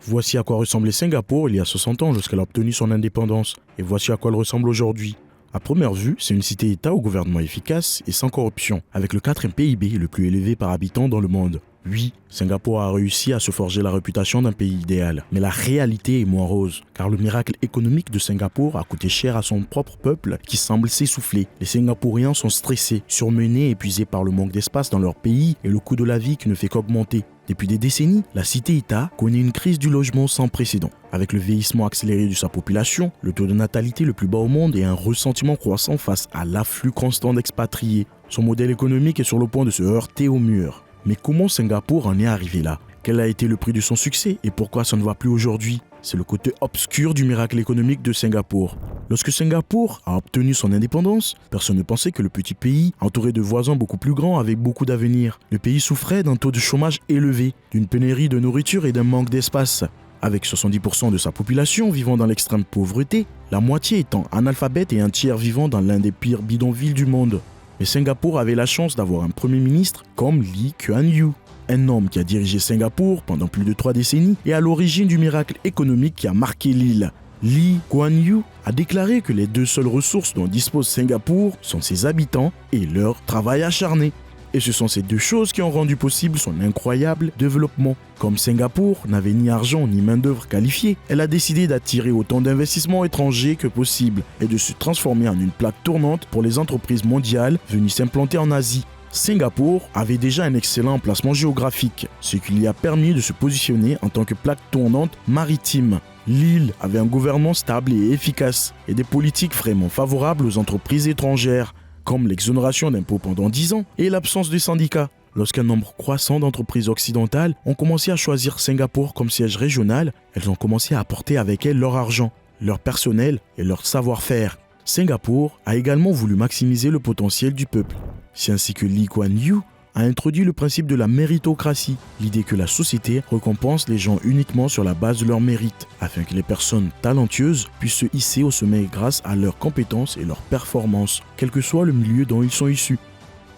Voici à quoi ressemblait Singapour il y a 60 ans lorsqu'elle a obtenu son indépendance, et voici à quoi elle ressemble aujourd'hui. À première vue, c'est une cité-État au gouvernement efficace et sans corruption, avec le 4e PIB le plus élevé par habitant dans le monde. Oui, Singapour a réussi à se forger la réputation d'un pays idéal, mais la réalité est moins rose, car le miracle économique de Singapour a coûté cher à son propre peuple qui semble s'essouffler. Les Singapouriens sont stressés, surmenés et épuisés par le manque d'espace dans leur pays et le coût de la vie qui ne fait qu'augmenter. Depuis des décennies, la cité-État connaît une crise du logement sans précédent. Avec le vieillissement accéléré de sa population, le taux de natalité le plus bas au monde et un ressentiment croissant face à l'afflux constant d'expatriés. Son modèle économique est sur le point de se heurter au mur. Mais comment Singapour en est arrivé là? Quel a été le prix de son succès et pourquoi ça ne va plus aujourd'hui? C'est le côté obscur du miracle économique de Singapour. Lorsque Singapour a obtenu son indépendance, personne ne pensait que le petit pays, entouré de voisins beaucoup plus grands, avait beaucoup d'avenir. Le pays souffrait d'un taux de chômage élevé, d'une pénurie de nourriture et d'un manque d'espace. Avec 70% de sa population vivant dans l'extrême pauvreté, la moitié étant analphabète et un tiers vivant dans l'un des pires bidonvilles du monde. Mais Singapour avait la chance d'avoir un premier ministre comme Lee Kuan Yew, un homme qui a dirigé Singapour pendant plus de 3 décennies et à l'origine du miracle économique qui a marqué l'île. Lee Kuan Yew a déclaré que les 2 seules ressources dont dispose Singapour sont ses habitants et leur travail acharné. Et ce sont ces 2 choses qui ont rendu possible son incroyable développement. Comme Singapour n'avait ni argent ni main-d'œuvre qualifiée, elle a décidé d'attirer autant d'investissements étrangers que possible et de se transformer en une plaque tournante pour les entreprises mondiales venues s'implanter en Asie. Singapour avait déjà un excellent emplacement géographique, ce qui lui a permis de se positionner en tant que plaque tournante maritime. L'île avait un gouvernement stable et efficace et des politiques vraiment favorables aux entreprises étrangères, comme l'exonération d'impôts pendant 10 ans et l'absence de syndicats. Lorsqu'un nombre croissant d'entreprises occidentales ont commencé à choisir Singapour comme siège régional, elles ont commencé à apporter avec elles leur argent, leur personnel et leur savoir-faire. Singapour a également voulu maximiser le potentiel du peuple. C'est ainsi que Lee Kuan Yew a introduit le principe de la méritocratie, l'idée que la société récompense les gens uniquement sur la base de leur mérite, afin que les personnes talentueuses puissent se hisser au sommet grâce à leurs compétences et leurs performances, quel que soit le milieu dont ils sont issus.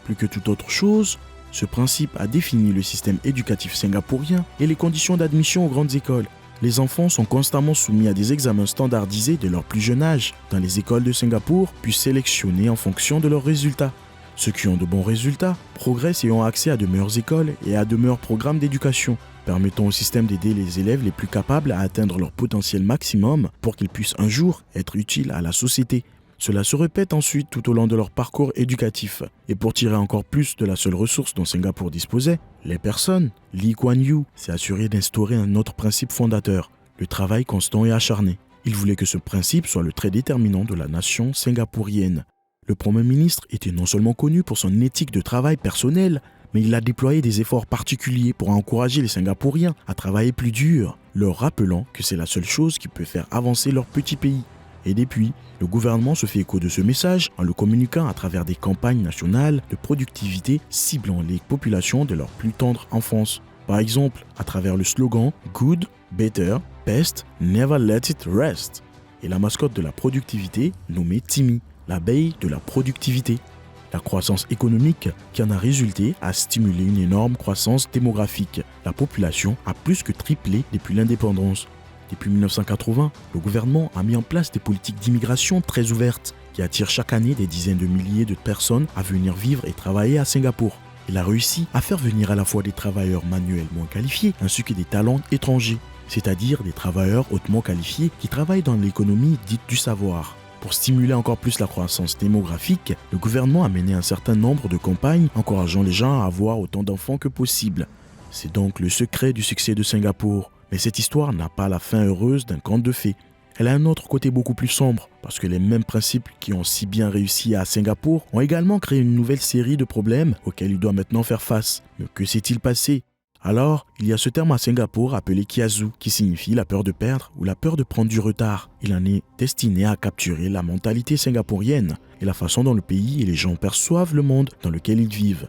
Plus que toute autre chose, ce principe a défini le système éducatif singapourien et les conditions d'admission aux grandes écoles. Les enfants sont constamment soumis à des examens standardisés dès leur plus jeune âge dans les écoles de Singapour, puis sélectionnés en fonction de leurs résultats. Ceux qui ont de bons résultats progressent et ont accès à de meilleures écoles et à de meilleurs programmes d'éducation, permettant au système d'aider les élèves les plus capables à atteindre leur potentiel maximum pour qu'ils puissent un jour être utiles à la société. Cela se répète ensuite tout au long de leur parcours éducatif. Et pour tirer encore plus de la seule ressource dont Singapour disposait, les personnes, Lee Kuan Yew s'est assuré d'instaurer un autre principe fondateur, le travail constant et acharné. Il voulait que ce principe soit le trait déterminant de la nation singapourienne. Le Premier ministre était non seulement connu pour son éthique de travail personnel, mais il a déployé des efforts particuliers pour encourager les Singapouriens à travailler plus dur, leur rappelant que c'est la seule chose qui peut faire avancer leur petit pays. Et depuis, le gouvernement se fait écho de ce message en le communiquant à travers des campagnes nationales de productivité ciblant les populations de leur plus tendre enfance. Par exemple, à travers le slogan « Good, Better, Best, Never Let It Rest » et la mascotte de la productivité nommée Timmy, l'abeille de la productivité. La croissance économique qui en a résulté a stimulé une énorme croissance démographique. La population a plus que triplé depuis l'indépendance. Depuis 1980, le gouvernement a mis en place des politiques d'immigration très ouvertes qui attirent chaque année des dizaines de milliers de personnes à venir vivre et travailler à Singapour. Il a réussi à faire venir à la fois des travailleurs manuels moins qualifiés ainsi que des talents étrangers, c'est-à-dire des travailleurs hautement qualifiés qui travaillent dans l'économie dite du savoir. Pour stimuler encore plus la croissance démographique, le gouvernement a mené un certain nombre de campagnes encourageant les gens à avoir autant d'enfants que possible. C'est donc le secret du succès de Singapour. Mais cette histoire n'a pas la fin heureuse d'un conte de fées. Elle a un autre côté beaucoup plus sombre, parce que les mêmes principes qui ont si bien réussi à Singapour ont également créé une nouvelle série de problèmes auxquels il doit maintenant faire face. Mais que s'est-il passé ? Alors, il y a ce terme à Singapour appelé kiasu, qui signifie la peur de perdre ou la peur de prendre du retard. Il en est destiné à capturer la mentalité singapourienne et la façon dont le pays et les gens perçoivent le monde dans lequel ils vivent.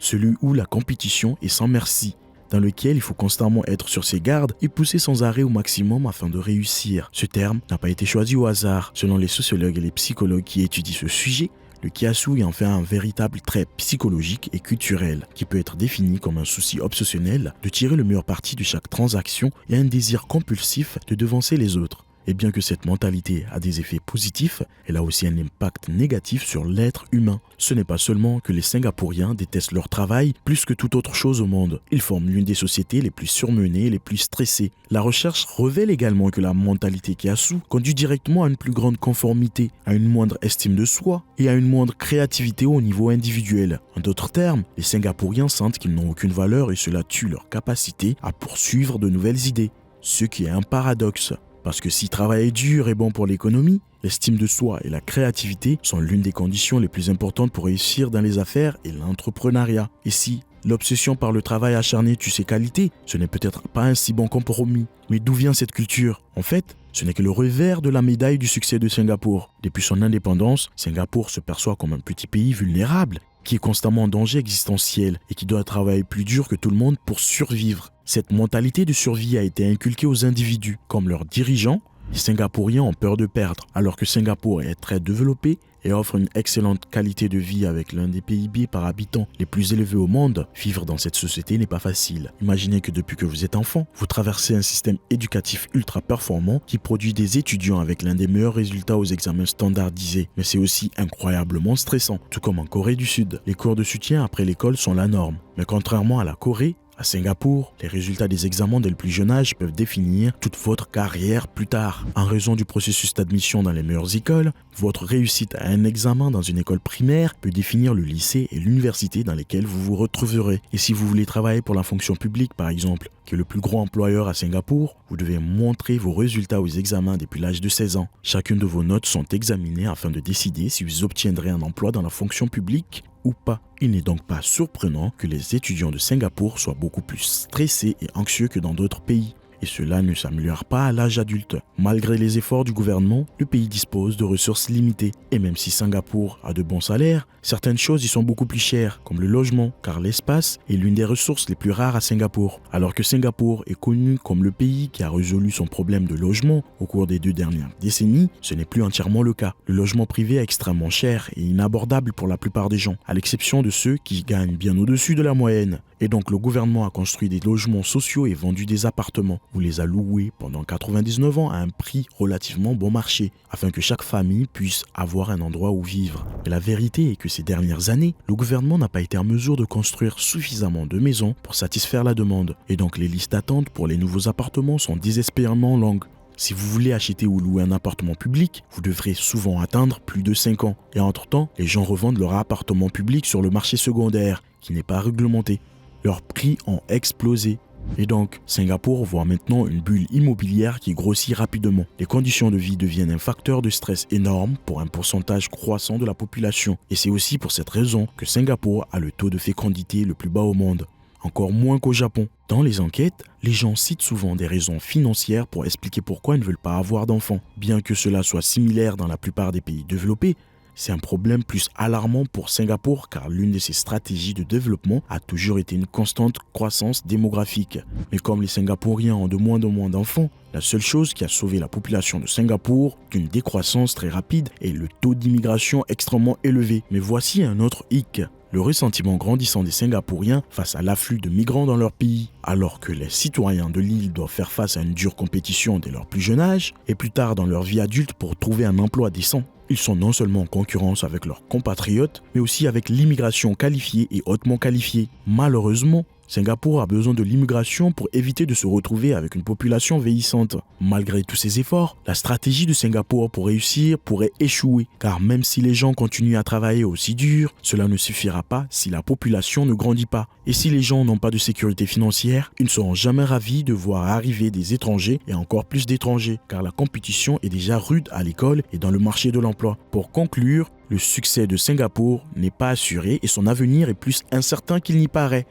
Celui où la compétition est sans merci, dans lequel il faut constamment être sur ses gardes et pousser sans arrêt au maximum afin de réussir. Ce terme n'a pas été choisi au hasard. Selon les sociologues et les psychologues qui étudient ce sujet, Le kiasu est en fait un véritable trait psychologique et culturel qui peut être défini comme un souci obsessionnel de tirer le meilleur parti de chaque transaction et un désir compulsif de devancer les autres. Et bien que cette mentalité a des effets positifs, elle a aussi un impact négatif sur l'être humain. Ce n'est pas seulement que les Singapouriens détestent leur travail plus que toute autre chose au monde. Ils forment l'une des sociétés les plus surmenées et les plus stressées. La recherche révèle également que la mentalité kiasu conduit directement à une plus grande conformité, à une moindre estime de soi et à une moindre créativité au niveau individuel. En d'autres termes, les Singapouriens sentent qu'ils n'ont aucune valeur et cela tue leur capacité à poursuivre de nouvelles idées. Ce qui est un paradoxe. Parce que si travailler dur est bon pour l'économie, l'estime de soi et la créativité sont l'une des conditions les plus importantes pour réussir dans les affaires et l'entrepreneuriat. Et si l'obsession par le travail acharné tue ses qualités, ce n'est peut-être pas un si bon compromis. Mais d'où vient cette culture? En fait, ce n'est que le revers de la médaille du succès de Singapour. Depuis son indépendance, Singapour se perçoit comme un petit pays vulnérable, qui est constamment en danger existentiel et qui doit travailler plus dur que tout le monde pour survivre. Cette mentalité de survie a été inculquée aux individus. Comme leurs dirigeants, les Singapouriens ont peur de perdre, alors que Singapour est très développé et offre une excellente qualité de vie avec l'un des PIB par habitant les plus élevés au monde. Vivre dans cette société n'est pas facile. Imaginez que depuis que vous êtes enfant, vous traversez un système éducatif ultra performant qui produit des étudiants avec l'un des meilleurs résultats aux examens standardisés. Mais c'est aussi incroyablement stressant, tout comme en Corée du Sud. Les cours de soutien après l'école sont la norme. Mais contrairement à la Corée, à Singapour, les résultats des examens dès le plus jeune âge peuvent définir toute votre carrière plus tard. En raison du processus d'admission dans les meilleures écoles, votre réussite à un examen dans une école primaire peut définir le lycée et l'université dans lesquels vous vous retrouverez. Et si vous voulez travailler pour la fonction publique, par exemple, qui est le plus gros employeur à Singapour, vous devez montrer vos résultats aux examens depuis l'âge de 16 ans. Chacune de vos notes sont examinées afin de décider si vous obtiendrez un emploi dans la fonction publique ou pas. Il n'est donc pas surprenant que les étudiants de Singapour soient beaucoup plus stressés et anxieux que dans d'autres pays. Et cela ne s'améliore pas à l'âge adulte. Malgré les efforts du gouvernement, le pays dispose de ressources limitées. Et même si Singapour a de bons salaires, certaines choses y sont beaucoup plus chères, comme le logement, car l'espace est l'une des ressources les plus rares à Singapour. Alors que Singapour est connu comme le pays qui a résolu son problème de logement au cours des 2 dernières décennies, ce n'est plus entièrement le cas. Le logement privé est extrêmement cher et inabordable pour la plupart des gens, à l'exception de ceux qui gagnent bien au-dessus de la moyenne. Et donc le gouvernement a construit des logements sociaux et vendu des appartements, ou les a loués pendant 99 ans à un prix relativement bon marché, afin que chaque famille puisse avoir un endroit où vivre. Mais la vérité est que ces dernières années, le gouvernement n'a pas été en mesure de construire suffisamment de maisons pour satisfaire la demande. Et donc les listes d'attente pour les nouveaux appartements sont désespérément longues. Si vous voulez acheter ou louer un appartement public, vous devrez souvent attendre plus de 5 ans. Et entre-temps, les gens revendent leur appartement public sur le marché secondaire, qui n'est pas réglementé. Leurs prix ont explosé. Et donc, Singapour voit maintenant une bulle immobilière qui grossit rapidement. Les conditions de vie deviennent un facteur de stress énorme pour un pourcentage croissant de la population. Et c'est aussi pour cette raison que Singapour a le taux de fécondité le plus bas au monde. Encore moins qu'au Japon. Dans les enquêtes, les gens citent souvent des raisons financières pour expliquer pourquoi ils ne veulent pas avoir d'enfants. Bien que cela soit similaire dans la plupart des pays développés, c'est un problème plus alarmant pour Singapour car l'une de ses stratégies de développement a toujours été une constante croissance démographique. Mais comme les Singapouriens ont de moins en moins d'enfants, la seule chose qui a sauvé la population de Singapour d'une décroissance très rapide est le taux d'immigration extrêmement élevé. Mais voici un autre hic. Le ressentiment grandissant des Singapouriens face à l'afflux de migrants dans leur pays, alors que les citoyens de l'île doivent faire face à une dure compétition dès leur plus jeune âge et plus tard dans leur vie adulte pour trouver un emploi décent. Ils sont non seulement en concurrence avec leurs compatriotes, mais aussi avec l'immigration qualifiée et hautement qualifiée. Malheureusement, Singapour a besoin de l'immigration pour éviter de se retrouver avec une population vieillissante. Malgré tous ces efforts, la stratégie de Singapour pour réussir pourrait échouer, car même si les gens continuent à travailler aussi dur, cela ne suffira pas si la population ne grandit pas. Et si les gens n'ont pas de sécurité financière, ils ne seront jamais ravis de voir arriver des étrangers et encore plus d'étrangers, car la compétition est déjà rude à l'école et dans le marché de l'emploi. Pour conclure, le succès de Singapour n'est pas assuré et son avenir est plus incertain qu'il n'y paraît.